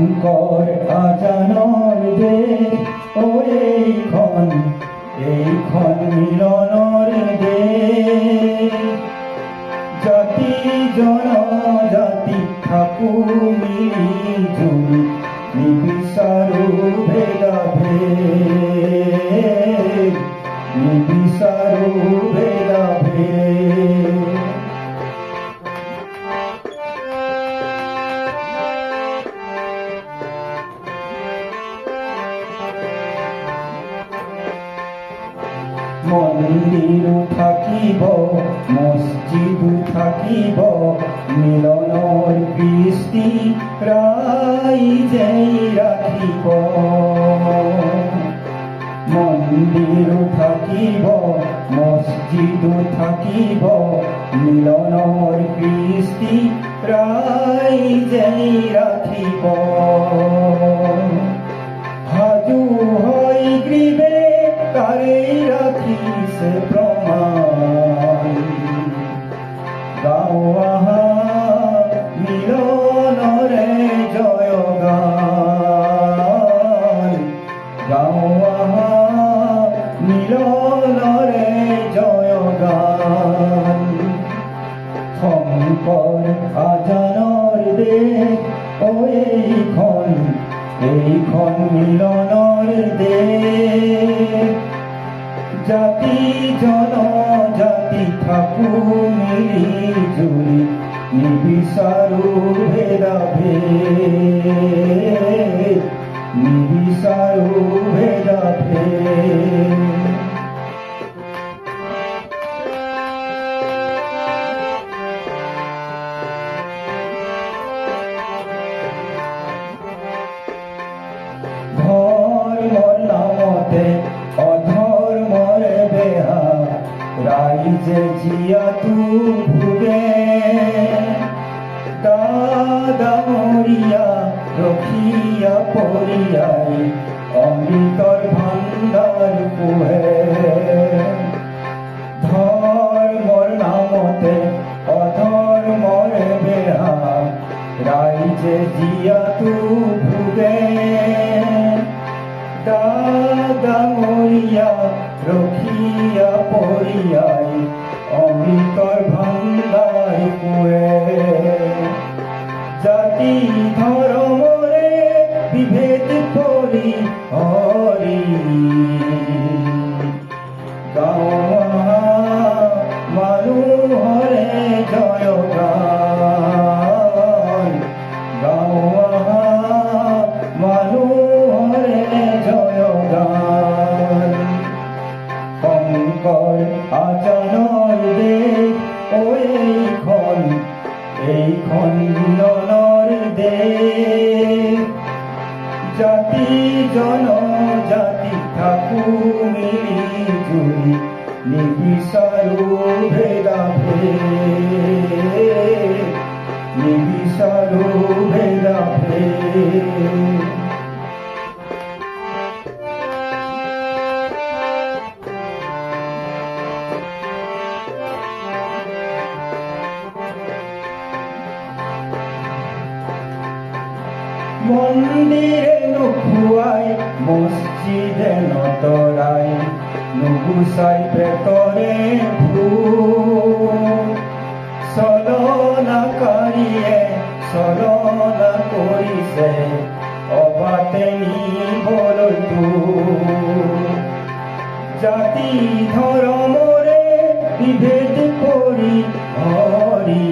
শঙ্কৰ আজানৰ দেশ ও এইখন মিলনৰ দেশ। জাতি জনজাতি থাকো মিলি জুলি নিবিচাৰো ভেদাভেদ, নিবিচাৰো ভেদাভেদ। মন্দিৰো থাকিব মছজিদো থাকিব মিলনৰ কৃষ্টি ৰাইজেই ৰাখিব। মন্দিৰো থাকিব মছজিদো থাকিব মিলনৰ কৃষ্টি ৰাইজেই ৰাখিব। সাজু হৈ গ্ৰীবে তাৰেই ৰাখিছে প্ৰমাণ। গাঁও আহা মিলনৰে জয়গান, গাঁও আহা মিলনৰে জয়গান। শংকৰ আজানৰ দেশ ও এইখন মিলনৰ দেশ। জাতি জনজাতি থাকো মিলি জুলি নিবিচাৰো ভেদাভেদ, নিবিচাৰো ভেদাভেদ। ধৰ্মৰ নামতে অধৰ্মৰে বেহা ৰাইজে জীয়াতো ভোগে। দাদামৰীয়া ৰখীয়া পৰিয়াই অমৃতৰ ভাণ্ডাৰ পোহে। ধৰ্মৰ নামতে অধৰ্মৰে বেহা ৰাইজে জীয়াতো ভোগে। দাদামৰীয়া ৰখীয়া পৰিয়াই অমৃতৰ ভাণ্ডাৰ পোহে। জাতি ধৰ্মৰে বিভেদ কৰি হৰি গাঁও মানুহৰে জয়গান, গাঁও মানুহৰে জয়গান। শংকৰ আজানৰ দেশ ও এইখন মিলনৰ দেশ। জাতি জনজাতি থাকো মিলি জুলি নিবিচাৰো ভেদাভেদ, নিবিচাৰো ভেদাভেদ। মন্দিৰে নোখোৱাই মছজিদে নতৰাই নুগুচাই পেটৰে ভোক। চলনাকাৰীয়ে চলনা কৰিছে অবাতে নিবলৈ তোক। জাতি ধৰ্মৰে বিভেদ কৰি হৰি